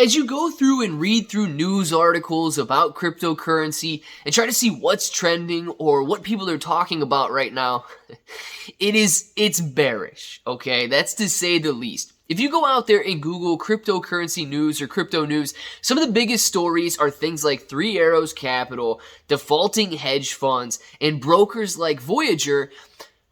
as you go through and read through news articles about cryptocurrency and try to see what's trending or what people are talking about right now, it's bearish, okay? That's to say the least. If you go out there and Google cryptocurrency news or crypto news, some of the biggest stories are things like Three Arrows Capital, defaulting hedge funds, and brokers like Voyager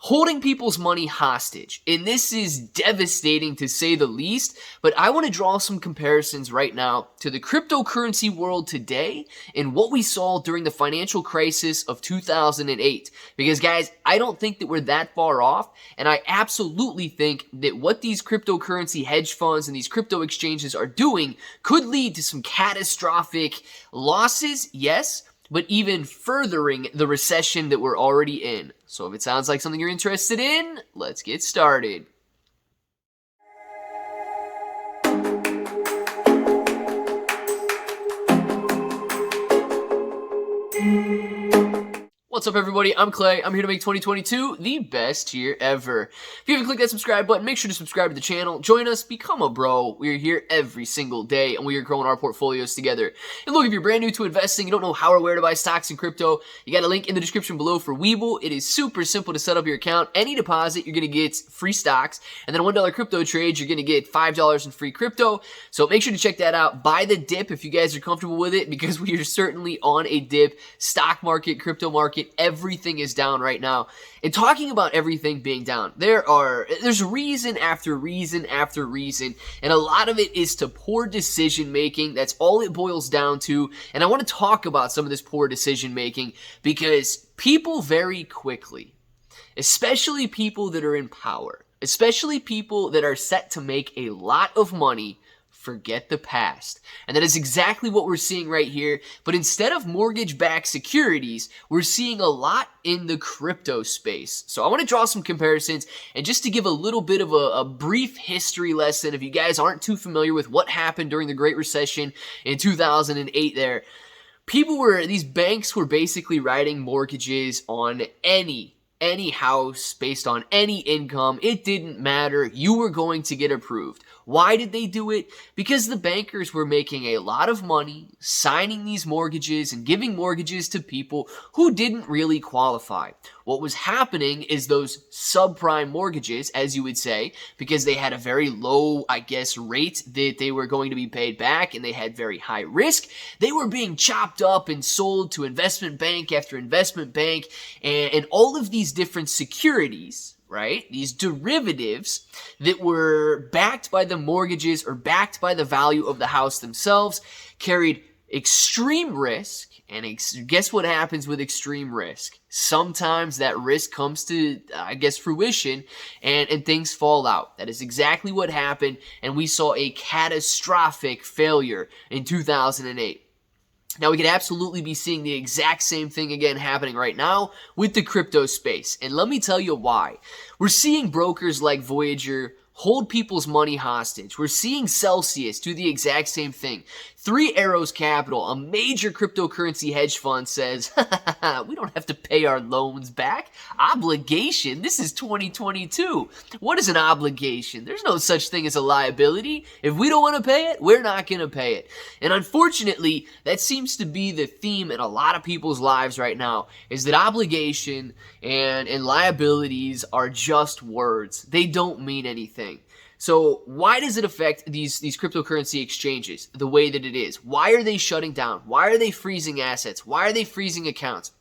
holding people's money hostage. And this is devastating to say the least, but I want to draw some comparisons right now to the cryptocurrency world today and what we saw during the financial crisis of 2008. Because guys, I don't think that we're that far off, and I absolutely think that what these cryptocurrency hedge funds and these crypto exchanges are doing could lead to some catastrophic losses, yes, but even furthering the recession that we're already in. So if it sounds like something you're interested in, let's get started. What's up, everybody? I'm Clay. I'm here to make 2022 the best year ever. If you haven't clicked that subscribe button, make sure to subscribe to the channel. Join us, become a bro. We are here every single day, and we are growing our portfolios together. And look, if you're brand new to investing, you don't know how or where to buy stocks and crypto, you got a link in the description below for Webull. It is super simple to set up your account. Any deposit, you're going to get free stocks, and then a $1 crypto trade, you're going to get $5 in free crypto. So make sure to check that out. Buy the dip if you guys are comfortable with it, because we are certainly on a dip. Stock market, crypto market, everything is down right now. And talking about everything being down, there's reason after reason after reason, and a lot of it is to poor decision making. That's all it boils down to. And I want to talk about some of this poor decision making because people very quickly, especially people that are in power, especially people that are set to make a lot of money, forget the past. And that is exactly what we're seeing right here. But instead of mortgage-backed securities, we're seeing a lot in the crypto space. So I want to draw some comparisons, and just to give a little bit of a brief history lesson, if you guys aren't too familiar with what happened during the Great Recession in 2008 there, these banks were basically writing mortgages on any house based on any income. It didn't matter. You were going to get approved. Why did they do it? Because the bankers were making a lot of money signing these mortgages and giving mortgages to people who didn't really qualify. What was happening is those subprime mortgages, as you would say, because they had a very low, rate that they were going to be paid back, and they had very high risk, they were being chopped up and sold to investment bank after investment bank, and all of these different securities, right? These derivatives that were backed by the mortgages or backed by the value of the house themselves carried extreme risk. And guess what happens with extreme risk? Sometimes that risk comes to, fruition, and things fall out. That is exactly what happened, and we saw a catastrophic failure in 2008. Now, we could absolutely be seeing the exact same thing again happening right now with the crypto space. And let me tell you why. We're seeing brokers like Voyager hold people's money hostage. We're seeing Celsius do the exact same thing. Three Arrows Capital, a major cryptocurrency hedge fund, says, we don't have to pay our loans back. Obligation? This is 2022. What is an obligation? There's no such thing as a liability. If we don't want to pay it, we're not going to pay it. And unfortunately, that seems to be the theme in a lot of people's lives right now, is that obligation and liabilities are just words. They don't mean anything. So why does it affect these cryptocurrency exchanges the way that it is? Why are they shutting down? Why are they freezing assets? Why are they freezing accounts?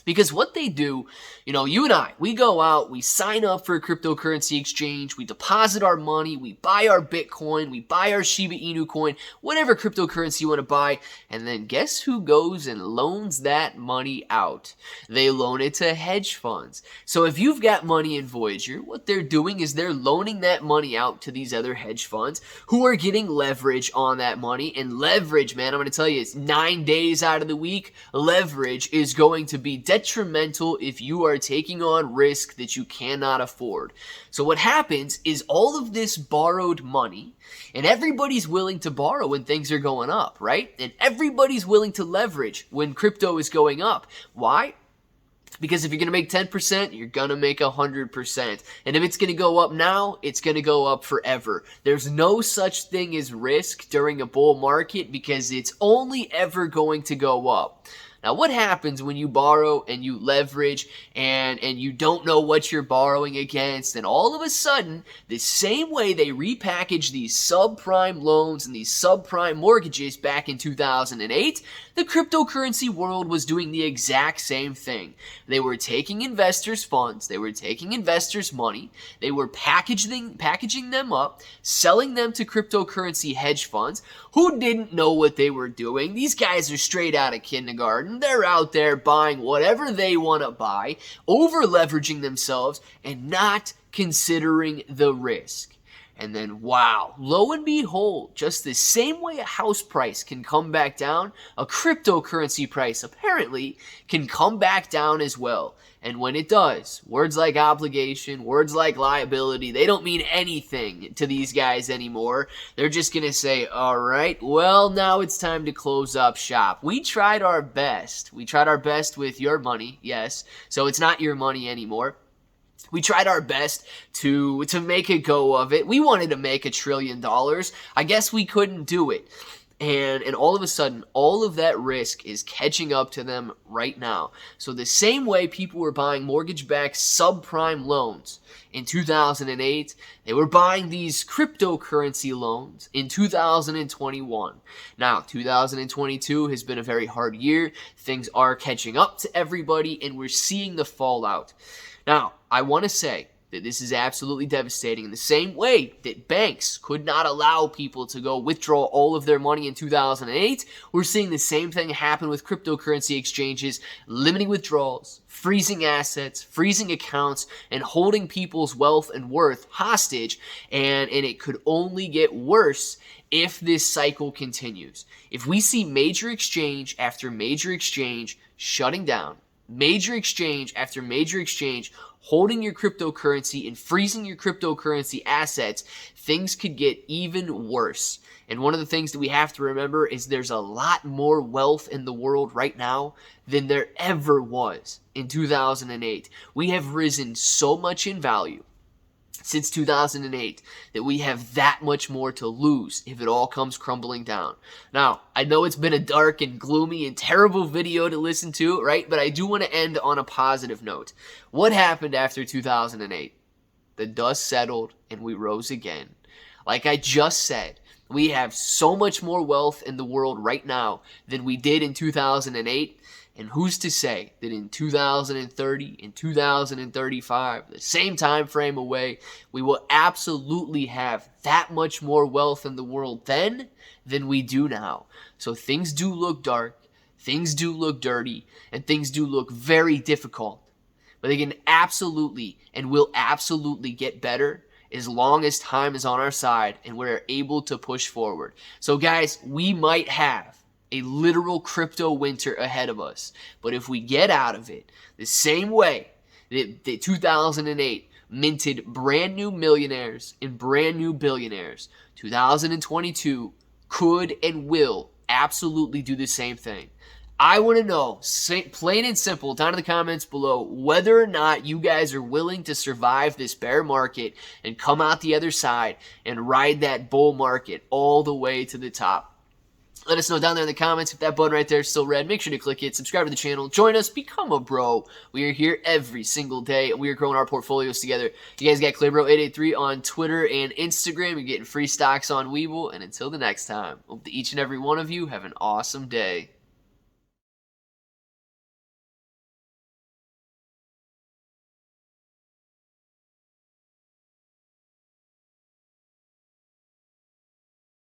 Because what they do, you and I, we go out, we sign up for a cryptocurrency exchange, we deposit our money, we buy our Bitcoin, we buy our Shiba Inu coin, whatever cryptocurrency you want to buy, and then guess who goes and loans that money out? They loan it to hedge funds. So if you've got money in Voyager, what they're doing is they're loaning that money out to these other hedge funds who are getting leverage on that money. And leverage, man, I'm going to tell you, it's 9 days out of the week, leverage is going to be detrimental if you are taking on risk that you cannot afford. So what happens is all of this borrowed money, and everybody's willing to borrow when things are going up, right? And everybody's willing to leverage when crypto is going up. Why? Because if you're going to make 10%, you're going to make 100%. And if it's going to go up now, it's going to go up forever. There's no such thing as risk during a bull market because it's only ever going to go up. Now, what happens when you borrow and you leverage and you don't know what you're borrowing against, and all of a sudden, the same way they repackaged these subprime loans and these subprime mortgages back in 2008, the cryptocurrency world was doing the exact same thing. They were taking investors' funds, they were taking investors' money, they were packaging them up, selling them to cryptocurrency hedge funds who didn't know what they were doing. These guys are straight out of kindergarten. They're out there buying whatever they want to buy, over leveraging themselves, and not considering the risk. And then, wow, lo and behold, just the same way a house price can come back down, a cryptocurrency price apparently can come back down as well. And when it does, words like obligation, words like liability, they don't mean anything to these guys anymore. They're just going to say, all right, well, now it's time to close up shop. We tried our best. We tried our best with your money, yes. So it's not your money anymore. We tried our best to make a go of it. We wanted to make $1 trillion. I guess we couldn't do it. And all of a sudden, all of that risk is catching up to them right now. So the same way people were buying mortgage-backed subprime loans in 2008, they were buying these cryptocurrency loans in 2021. Now, 2022 has been a very hard year. Things are catching up to everybody, and we're seeing the fallout. Now, I want to say that this is absolutely devastating. In the same way that banks could not allow people to go withdraw all of their money in 2008, we're seeing the same thing happen with cryptocurrency exchanges, limiting withdrawals, freezing assets, freezing accounts, and holding people's wealth and worth hostage. And it could only get worse if this cycle continues. If we see major exchange after major exchange shutting down, major exchange after major exchange holding your cryptocurrency and freezing your cryptocurrency assets, things could get even worse. And one of the things that we have to remember is there's a lot more wealth in the world right now than there ever was in 2008. We have risen so much in value since 2008 that we have that much more to lose if it all comes crumbling down. Now, I know it's been a dark and gloomy and terrible video to listen to, right? But I do want to end on a positive note. What happened after 2008? The dust settled and we rose again. Like I just said, we have so much more wealth in the world right now than we did in 2008. And who's to say that in 2030, in 2035, the same time frame away, we will absolutely have that much more wealth in the world then than we do now. So things do look dark, things do look dirty, and things do look very difficult. But they can absolutely and will absolutely get better as long as time is on our side and we're able to push forward. So guys, we might have a literal crypto winter ahead of us. But if we get out of it the same way that 2008 minted brand new millionaires and brand new billionaires, 2022 could and will absolutely do the same thing. I want to know, plain and simple, down in the comments below, whether or not you guys are willing to survive this bear market and come out the other side and ride that bull market all the way to the top. Let us know down there in the comments. If that button right there is still red, make sure to click it, subscribe to the channel, join us, become a bro. We are here every single day, and we are growing our portfolios together. You guys got ClayBro883 on Twitter and Instagram. You're getting free stocks on Webull, and until the next time, hope that each and every one of you have an awesome day.